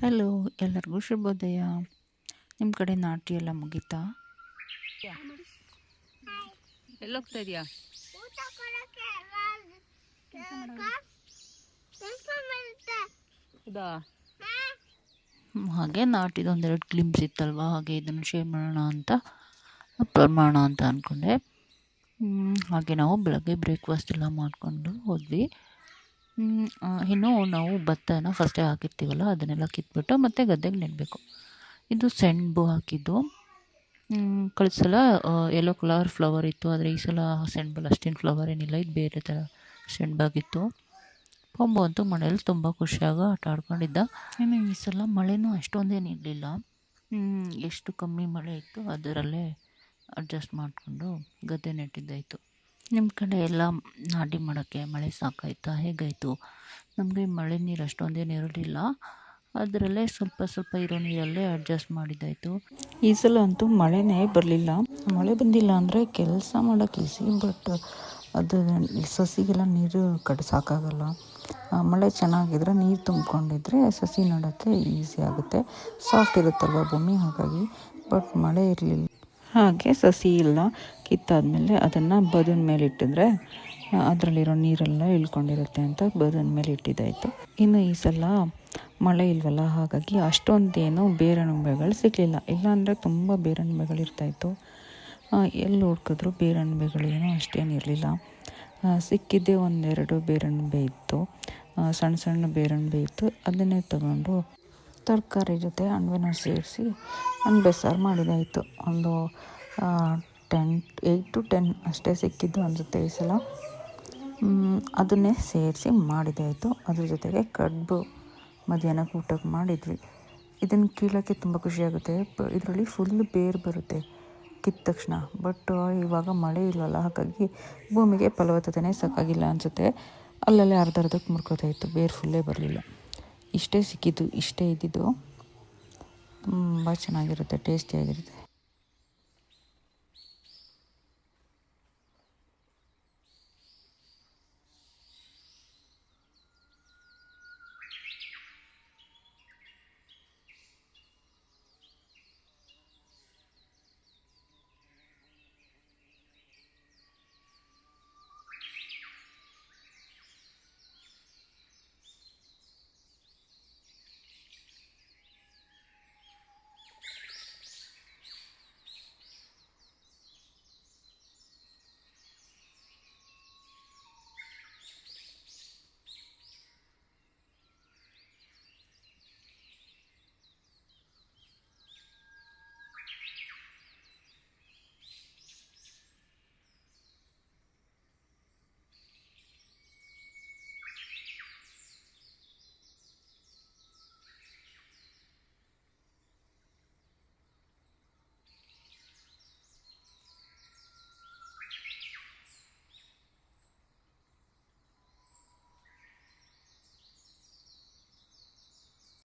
Hello, ಎಲ್ಲರಿಗೂ ಶುಭೋದಯ. ನಿಮ್ಮ ಕಡೆ ನಾಟಿ ಎಲ್ಲ ಮುಗೀತಾ? ಎಲ್ಲೋಗ್ತಾ ಇದೆಯಾ? ಹೌದಾ? ಹಾಗೆ ನಾಟಿದು ಒಂದೆರಡು ಗ್ಲಿಮ್ಸ್ ಇತ್ತಲ್ವ, ಹಾಗೆ ಇದನ್ನು ಶೇರ್ ಮಾಡೋಣ ಅಂತ ಅಪ್ಲೋಡ್ ಮಾಡೋಣ ಅಂತ ಅಂದ್ಕೊಂಡೆ. ಹಾಗೆ ನಾವು ಬೆಳಗ್ಗೆ ಬ್ರೇಕ್ಫಾಸ್ಟ್ ಎಲ್ಲ ಮಾಡಿಕೊಂಡು ಹೋದ್ವಿ. ಇನ್ನು ನಾವು ಭತ್ತನ ಫಸ್ಟೇ ಹಾಕಿರ್ತೀವಲ್ಲ, ಅದನ್ನೆಲ್ಲ ಕಿತ್ಬಿಟ್ಟು ಮತ್ತೆ ಗದ್ದೆಗೆ ನೆಡಬೇಕು. ಇದು ಸೆಣಬು ಹಾಕಿದ್ದು. ಕಳೆದ ಸಲ ಯೆಲ್ಲೋ ಕಲರ್ ಫ್ಲವರ್ ಇತ್ತು, ಆದರೆ ಈ ಸಲ ಸೆಣಬಲ್ಲಿ ಅಷ್ಟೇನು ಫ್ಲವರ್ ಏನಿಲ್ಲ. ಇದು ಬೇರೆ ಥರ ಸೆಣಬಾಗಿತ್ತು. ಪೊಂಬು ಅಂತೂ ಮನೇಲಿ ತುಂಬ ಖುಷಿಯಾಗಿ ಆಟ ಆಡ್ಕೊಂಡಿದ್ದ. ಇನ್ನು ಈ ಸಲ ಮಳೆನೂ ಅಷ್ಟೊಂದೇನು ಇರಲಿಲ್ಲ. ಎಷ್ಟು ಕಮ್ಮಿ ಮಳೆ ಇತ್ತು ಅದರಲ್ಲೇ ಅಡ್ಜಸ್ಟ್ ಮಾಡಿಕೊಂಡು ಗದ್ದೆ ನೆಟ್ಟಿದ್ದಾಯಿತು. ನಿಮ್ಮ ಕಡೆ ಎಲ್ಲ ನಾಟಿ ಮಾಡೋಕ್ಕೆ ಮಳೆ ಸಾಕಾಯ್ತಾ, ಹೇಗಾಯಿತು? ನಮಗೆ ಮಳೆ ನೀರು ಅಷ್ಟೊಂದೇನು ಇರಲಿಲ್ಲ, ಅದರಲ್ಲೇ ಸ್ವಲ್ಪ ಇರೋ ನೀರಲ್ಲೇ ಅಡ್ಜಸ್ಟ್ ಮಾಡಿದ್ದಾಯಿತು. ಈ ಸಲ ಅಂತೂ ಮಳೆನೇ ಬರಲಿಲ್ಲ. ಮಳೆ ಬಂದಿಲ್ಲ ಅಂದರೆ ಕೆಲಸ ಮಾಡೋಕ್ಕೆ ಈಸಿ, ಬಟ್ ಅದು ಸಸಿಗೆಲ್ಲ ನೀರು ಸಾಕಾಗಲ್ಲ. ಮಳೆ ಚೆನ್ನಾಗಿದ್ರೆ ನೀರು ತುಂಬಿಕೊಂಡಿದ್ರೆ ಸಸಿ ನೆಡೋಕ್ಕೆ ಈಸಿ ಆಗುತ್ತೆ. ಸಾಫ್ಟ್ ಇರುತ್ತಲ್ವ ಭೂಮಿ, ಹಾಗಾಗಿ. ಬಟ್ ಮಳೆ ಇರಲಿಲ್ಲ, ಹಾಗೆ ಸಸಿ ಇಲ್ಲ. ಕಿತ್ತಾದಮೇಲೆ ಅದನ್ನು ಬದುನ ಮೇಲೆ ಇಟ್ಟಿದ್ರೆ ಅದರಲ್ಲಿರೋ ನೀರೆಲ್ಲ ಇಳ್ಕೊಂಡಿರುತ್ತೆ ಅಂತ ಬದುನ ಮೇಲೆ ಇಟ್ಟಿದ್ದಾಯಿತು. ಇನ್ನು ಈ ಸಲ ಮಳೆ ಇಲ್ವಲ್ಲ, ಹಾಗಾಗಿ ಅಷ್ಟೊಂದೇನು ಬೇರಣಿಮೆಗಳು ಸಿಗಲಿಲ್ಲ. ಇಲ್ಲಾಂದರೆ ತುಂಬ ಬೇರಣಿಮೆಗಳಿರ್ತಾಯಿತ್ತು. ಎಲ್ಲಿ ಹುಡ್ಕಿದ್ರು ಬೇರಣಿಮೆಗಳೇನೋ ಅಷ್ಟೇನು ಇರಲಿಲ್ಲ. ಸಿಕ್ಕಿದ್ದೇ ಒಂದೆರಡು ಬೇರಣಿಮೆ ಇತ್ತು, ಸಣ್ಣ ಬೇರಣಿಮೆ ಇತ್ತು. ಅದನ್ನೇ ತಗೊಂಡು ತರಕಾರಿ ಜೊತೆ ಅಣಬೆನ ಸೇರಿಸಿ ಅಣಬೆ ಸಾರು ಮಾಡಿದಾಯಿತು. ಒಂದು 8 to 10 ಅಷ್ಟೇ ಸಿಕ್ಕಿದ್ದು ಅನಿಸುತ್ತೆ ಈ ಸಲ. ಅದನ್ನೇ ಸೇರಿಸಿ ಮಾಡಿದಾಯಿತು. ಅದ್ರ ಜೊತೆಗೆ ಕಡುಬು ಮಧ್ಯಾಹ್ನಕ್ಕೆ ಊಟಕ್ಕೆ ಮಾಡಿದ್ವಿ. ಇದನ್ನು ಕೀಳೋಕ್ಕೆ ತುಂಬ ಖುಷಿಯಾಗುತ್ತೆ. ಇದರಲ್ಲಿ ಫುಲ್ ಬೇರು ಬರುತ್ತೆ ಕಿತ್ತ ತಕ್ಷಣ. ಬಟ್ ಇವಾಗ ಮಳೆ ಇಲ್ಲವಲ್ಲ, ಹಾಗಾಗಿ ಭೂಮಿಗೆ ಫಲವತ್ತತೆನೇ ಸಾಕಾಗಿಲ್ಲ ಅನಿಸುತ್ತೆ. ಅಲ್ಲಲ್ಲೇ ಅರ್ಧಕ್ಕೆ ಮುರ್ಕೋತಾಯಿತ್ತು, ಬೇರು ಫುಲ್ಲೇ ಬರಲಿಲ್ಲ. ಇಷ್ಟೇ ಸಿಕ್ಕಿದ್ದು, ಇಷ್ಟೇ ಇದ್ದಿದ್ದು. ತುಂಬ ಚೆನ್ನಾಗಿರುತ್ತೆ, ಟೇಸ್ಟಿಯಾಗಿರುತ್ತೆ.